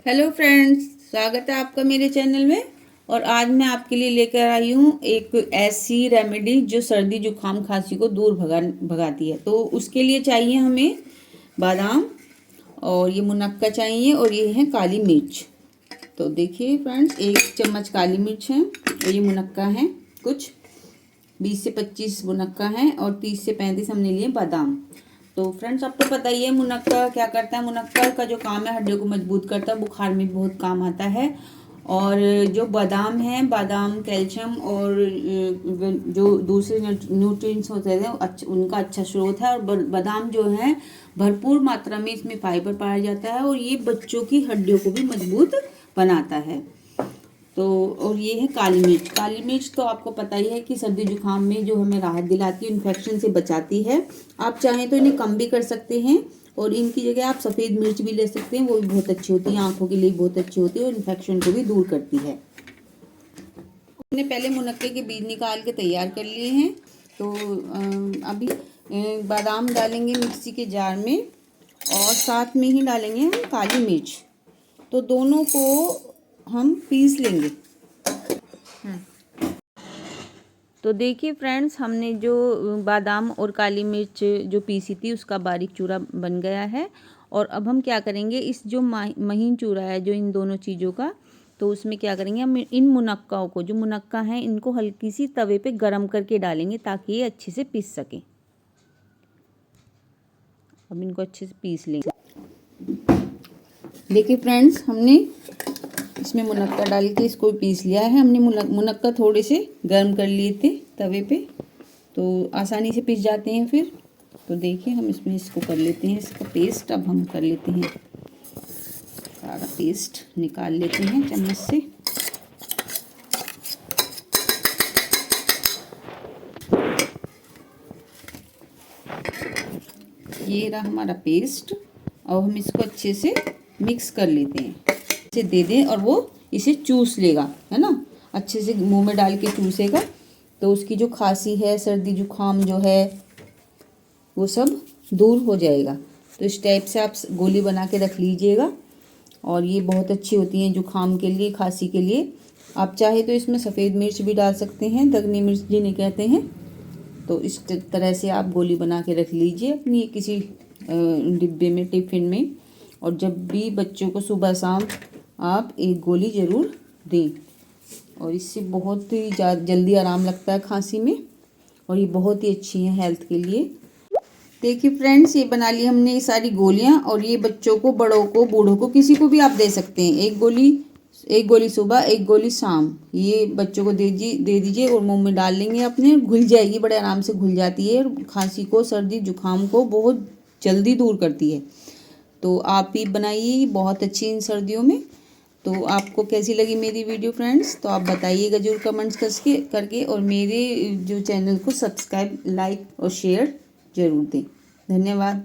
Hello friends, स्वागत है आपका मेरे चैनल में। और आज मैं आपके लिए लेकर आई हूँ एक ऐसी रेमेडी जो सर्दी जुकाम खांसी को दूर भगाती है। तो उसके लिए चाहिए हमें बादाम और ये मुनक्का चाहिए और ये है काली मिर्च। तो देखिए फ्रेंड्स, 1 चम्मच काली मिर्च है और ये मुनक्का है। कुछ 20 से 25 मुनक्का है और 30 से 35 हमने लिए बादाम। तो फ्रेंड्स, आपको पता ही है मुनक्का क्या करता है। मुनक्का का जो काम है, हड्डियों को मजबूत करता है, बुखार में बहुत काम आता है। और जो बादाम है, बादाम कैल्शियम और जो दूसरे न्यूट्रिएंट्स होते हैं उनका अच्छा स्रोत है। और बादाम जो है भरपूर मात्रा में इसमें फाइबर पाया जाता है और ये बच्चों की हड्डियों को भी मजबूत बनाता है। तो और ये है काली मिर्च। काली मिर्च तो आपको पता ही है कि सर्दी जुकाम में जो हमें राहत दिलाती है, इन्फेक्शन से बचाती है। आप चाहें तो इन्हें कम भी कर सकते हैं और इनकी जगह आप सफ़ेद मिर्च भी ले सकते हैं, वो भी बहुत अच्छी होती है, आंखों के लिए बहुत अच्छी होती है और इन्फेक्शन को भी दूर करती है। हमने पहले मुनक्के के बीज निकाल के तैयार कर लिए हैं। तो अभी बादाम डालेंगे मिक्सी के जार में और साथ में ही डालेंगे हम काली मिर्च। तो दोनों को हम पीस लेंगे। तो देखिए फ्रेंड्स, हमने जो बादाम और काली मिर्च जो पीसी थी उसका बारीक चूरा बन गया है। और अब हम क्या करेंगे, इस जो महीन चूरा है जो इन दोनों चीज़ों का, तो उसमें क्या करेंगे, हम इन मुनक्काओं को, जो मुनक्का है, इनको हल्की सी तवे पे गरम करके डालेंगे ताकि ये अच्छे से पीस सकें। अब इनको अच्छे से पीस लेंगे। देखिए फ्रेंड्स, हमने इसमें मुनक्का डाल के इसको पीस लिया है। हमने मुनक्का थोड़े से गर्म कर लिए थे तवे पे, तो आसानी से पीस जाते हैं फिर। तो देखिए, हम इसमें इसको कर लेते हैं, इसका पेस्ट अब हम कर लेते हैं। सारा पेस्ट निकाल लेते हैं चम्मच से। ये रहा हमारा पेस्ट। अब हम इसको अच्छे से मिक्स कर लेते हैं, इसे दे दें और वो इसे चूस लेगा, है ना। अच्छे से मुंह में डाल के चूसेगा तो उसकी जो खांसी है, सर्दी जुकाम जो है, वो सब दूर हो जाएगा। तो इस टाइप से आप गोली बना के रख लीजिएगा और ये बहुत अच्छी होती हैं जुकाम के लिए, खांसी के लिए। आप चाहे तो इसमें सफ़ेद मिर्च भी डाल सकते हैं, दगनी मिर्च जिन्हें कहते हैं। तो इस तरह से आप गोली बना के रख लीजिए अपनी किसी डिब्बे में, टिफ़िन में। और जब भी बच्चों को सुबह शाम आप एक गोली ज़रूर दें और इससे बहुत ही जल्दी आराम लगता है खांसी में और ये बहुत ही अच्छी है हेल्थ के लिए। देखिए फ्रेंड्स, ये बना ली हमने ये सारी गोलियां और ये बच्चों को, बड़ों को, बूढ़ों को, किसी को भी आप दे सकते हैं। एक गोली सुबह, एक गोली शाम, ये बच्चों को दे दीजिए और मुंह में डाल लेंगे अपने, घुल जाएगी, बड़े आराम से घुल जाती है। खांसी को, सर्दी जुकाम को बहुत जल्दी दूर करती है। तो आप भी बनाइए, बहुत अच्छी इन सर्दियों में। तो आपको कैसी लगी मेरी वीडियो फ्रेंड्स, तो आप बताइएगा जरूर कमेंट्स करके और मेरे जो चैनल को सब्सक्राइब, लाइक और शेयर जरूर दें। धन्यवाद।